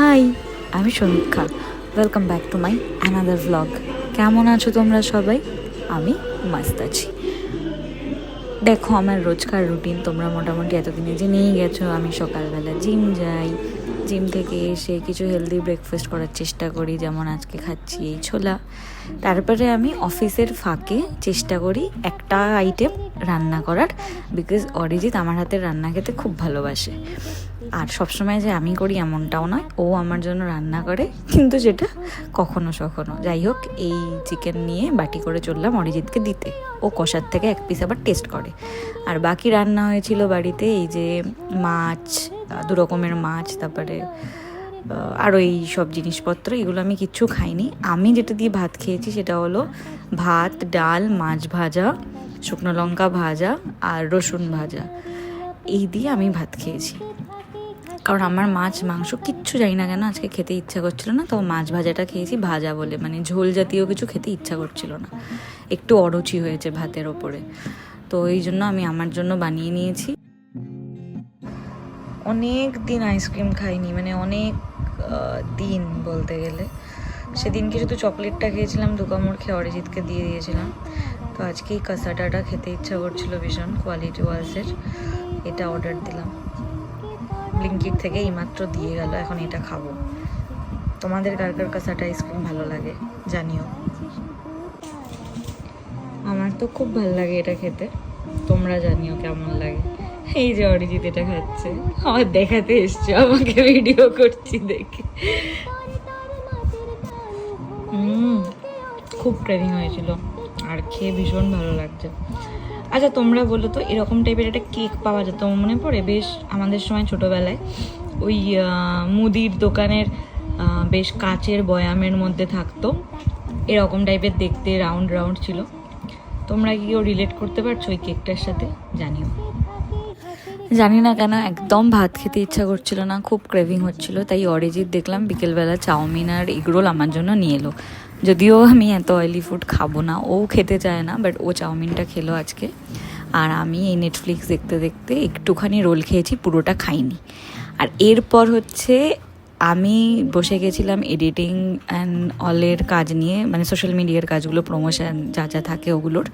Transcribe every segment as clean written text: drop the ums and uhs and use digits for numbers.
High, আমি সমীক্ষা। Welcome back to my another vlog. কেমন আছো তোমরা সবাই? আমি মাস্ত আছি। দেখো আমার রোজকার রুটিন তোমরা মোটামুটি এতদিনে জেনেই গেছো। আমি সকালবেলা জিম যাই, জিম থেকে এসে কিছু হেলদি ব্রেকফাস্ট করার চেষ্টা করি, যেমন আজকে খাচ্ছি এই ছোলা। তারপরে আমি অফিসের ফাঁকে চেষ্টা করি একটা আইটেম রান্না করার, বিকজ অরিজিৎ আমার হাতের রান্না খেতে খুব ভালোবাসে। আর সবসময় যে আমি করি এমনটাও নয়, ও আমার জন্য রান্না করে, কিন্তু সেটা কখনো সখনো। যাই হোক, এই চিকেন নিয়ে বাটি করে চললাম অরিজিৎকে দিতে। ও কষার থেকে এক পিস আবার টেস্ট করে। আর বাকি রান্না হয়েছিল বাড়িতে এই যে মাছ, 2 রকমের মাছ, তারপরে আরও এই সব জিনিসপত্র, এগুলো আমি কিচ্ছু খাইনি। আমি যেটা দিয়ে ভাত খেয়েছি সেটা হলো ভাত, ডাল, মাছ ভাজা, শুকনো লঙ্কা ভাজা আর রসুন ভাজা। এই দিয়ে আমি ভাত খেয়েছি, কারণ আমার মাছ মাংস কিচ্ছু জানি না কেন আজকে খেতে ইচ্ছা করছিল না। তো মাছ ভাজাটা খেয়েছি ভাজা বলে, মানে ঝোল জাতীয় কিছু খেতে ইচ্ছা করছিল না, একটু অরুচি হয়েছে ভাতের ওপরে। তো এই জন্য আমি আমার জন্য বানিয়ে নিয়েছি। অনেক দিন আইসক্রিম খাইনি, মানে অনেক দিন বলতে গেলে। সেদিনকে শুধু চকলেটটা খেয়েছিলাম, 2 কামড় খেয়ে অরিজিৎকে দিয়ে দিয়েছিলাম। তো আজকে এই কাসাটাটা খেতে ইচ্ছা করছিল ভীষণ, কোয়ালিটি ওয়াইজের। এটা অর্ডার দিলাম ব্লিঙ্কিট থেকে, এইমাত্র দিয়ে গেল। এখন এটা খাবো। তোমাদের কার কার কাসাটা আইসক্রিম ভালো লাগে জানিও। আমার তো খুব ভালো লাগে এটা খেতে, তোমরা জানিও কেমন লাগে। এই যে অরিজিৎ এটা খাচ্ছে, আমার দেখাতে এসছে, আমাকে ভিডিও করছি দেখে। খুব ক্রেভিং হয়েছিল আর খেয়ে ভীষণ ভালো লাগছে। আচ্ছা তোমরা বলো তো, এরকম টাইপের একটা কেক পাওয়া যেত মনে পড়ে বেশ আমাদের সময় ছোটোবেলায়, ওই মুদির দোকানের বেশ কাচের বয়ামের মধ্যে থাকতো, এরকম টাইপের দেখতে, রাউন্ড রাউন্ড ছিল। তোমরা কি কেউ রিলেট করতে পারছো ওই কেকটার সাথে? জানিও। জানি না কেন একদম ভাত খেতে ইচ্ছা করছিল না, খুব ক্রেভিং হচ্ছিল। তাই অরিজিৎ দেখলাম বিকেলবেলা চাউমিন আর এগরোল আমার জন্য নিয়ে এলো। যদিও আমি এত অয়েলি ফুড খাবো না, ও খেতে চায় না, বাট ও চাউমিনটা খেলো আজকে। আর আমি এই নেটফ্লিক্স দেখতে দেখতে একটুখানি রোল খেয়েছি, পুরোটা খাইনি। আর এরপর হচ্ছে আমি বসে গেছিলাম এডিটিং অ্যান্ড অলের কাজ নিয়ে, মানে সোশ্যাল মিডিয়ার কাজগুলো, প্রমোশন যা যা থাকে ওগুলোর।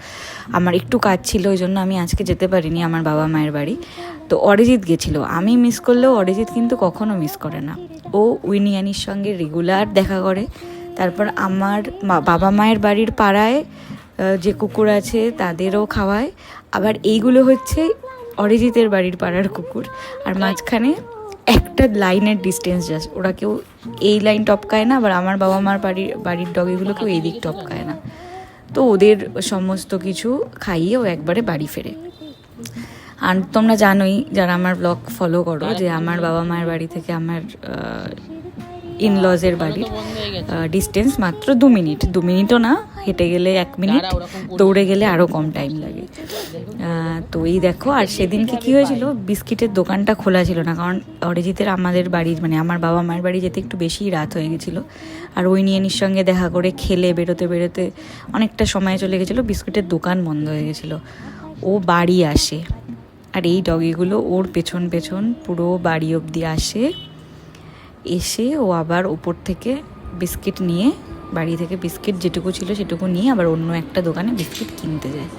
আমার একটু কাজ ছিল, ওই জন্য আমি আজকে যেতে পারিনি আমার বাবা মায়ের বাড়ি। তো অরিজিৎ গেছিলো, আমি মিস করলেও অরিজিৎ কিন্তু কখনো মিস করে না। ও উইনিয়ানির সঙ্গে রেগুলার দেখা করে। তারপর আমার বাবা মায়ের বাড়ির পাড়ায় যে কুকুর আছে তাদেরও খাওয়ায়। আবার এইগুলো হচ্ছে অরিজিতের বাড়ির পাড়ার কুকুর। আর মাঝখানে একটা লাইনের ডিস্টেন্স জাস্ট, ওরা কেউ এই লাইন টপকায় না, আবার আমার বাবা মার বাড়ির ডগিগুলো কেউ এই দিক টপকায় না। তো ওদের সমস্ত কিছু খাইয়ে ও একবারে বাড়ি ফেরে। আর তোমরা জানোই যারা আমার ব্লগ ফলো করো, যে আমার বাবা মায়ের বাড়ি থেকে আমার ইনলজের বাড়ির ডিস্টেন্স মাত্র 2 মিনিট। 2 মিনিটও না, হেঁটে গেলে 1 মিনিট, দৌড়ে গেলে আরও কম টাইম লাগে। তো এই দেখো, আর সেদিনকে কী হয়েছিল, বিস্কিটের দোকানটা খোলা ছিল না, কারণ অরিজিতের আমাদের বাড়ির, মানে আমার বাবা মায়ের বাড়ি যেতে একটু বেশিই রাত হয়ে গেছিলো। আর ওই নিয়েনির সঙ্গে দেখা করে খেলে বেরোতে বেরোতে অনেকটা সময় চলে গেছিলো, বিস্কুটের দোকান বন্ধ হয়ে গেছিলো। ও বাড়ি আসে, আর এই ডগিগুলো ওর পেছন পেছন পুরো বাড়ি অবধি আসে। এসে ও আবার ওপর থেকে বিস্কিট নিয়ে, বাড়ি থেকে বিস্কিট যেটুকু ছিল সেটুকু নিয়ে আবার অন্য একটা দোকানে বিস্কিট কিনতে যায়।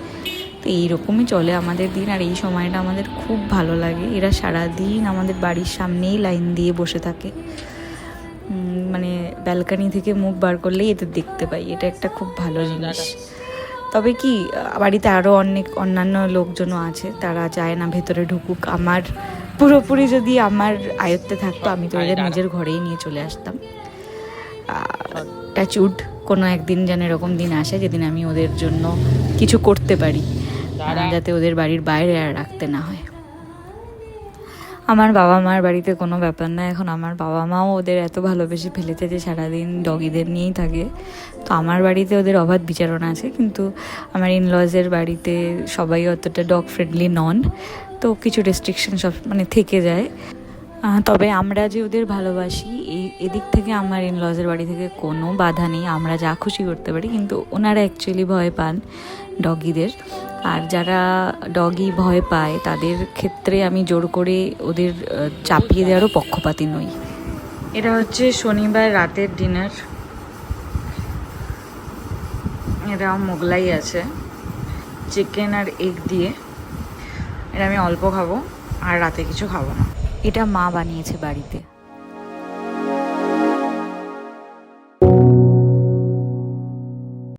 তো এইরকমই চলে আমাদের দিন। আর এই সময়টা আমাদের খুব ভালো লাগে। এরা সারাদিন আমাদের বাড়ির সামনেই লাইন দিয়ে বসে থাকে, মানে ব্যালকানি থেকে মুখ বার করলেই এদের দেখতে পাই। এটা একটা খুব ভালো জিনিস। তবে কি, বাড়িতে আরও অন্যান্য লোকজনও আছে, তারা চায় না ভেতরে ঢুকুক। আমার পুরোপুরি যদি আমার আয়ত্তে থাকতো, আমি তো এদের নিজের ঘরেই নিয়ে চলে আসতাম। টাচউড কোনো একদিন যেন এরকম দিন আসে যেদিন আমি ওদের জন্য কিছু করতে পারি, যাতে ওদের বাড়ির বাইরে আর রাখতে না হয়। আমার বাবা মার বাড়িতে কোনো ব্যাপার না, এখন আমার বাবা মাও ওদের এত ভালোবেসে ফেলেছে যে সারাদিন ডগিদের নিয়েই থাকে। তো আমার বাড়িতে ওদের অবাধ বিচারণা আছে, কিন্তু আমার ইনলজের বাড়িতে সবাই অতটা ডগ ফ্রেন্ডলি নন, তো কিছু রেস্ট্রিকশন সব মানে থেকে যায়। তবে আমরা যে ওদের ভালোবাসি, এদিক থেকে আমার ইনলজের বাড়ি থেকে কোনো বাধা নেই, আমরা যা খুশি করতে পারি। কিন্তু ওনারা অ্যাকচুয়ালি ভয় পান ডগিদের। আর যারা ডগি ভয় পায় তাদের ক্ষেত্রে আমি জোর করে ওদের চাপিয়ে দেওয়ারও পক্ষপাতী নই। এটা হচ্ছে শনিবার রাতের ডিনার। এটা মোগলাই আছে চিকেন আর এগ দিয়ে। এটা আমি অল্প খাবো আর রাতে কিছু খাবো না। এটা মা বানিয়েছে বাড়িতে।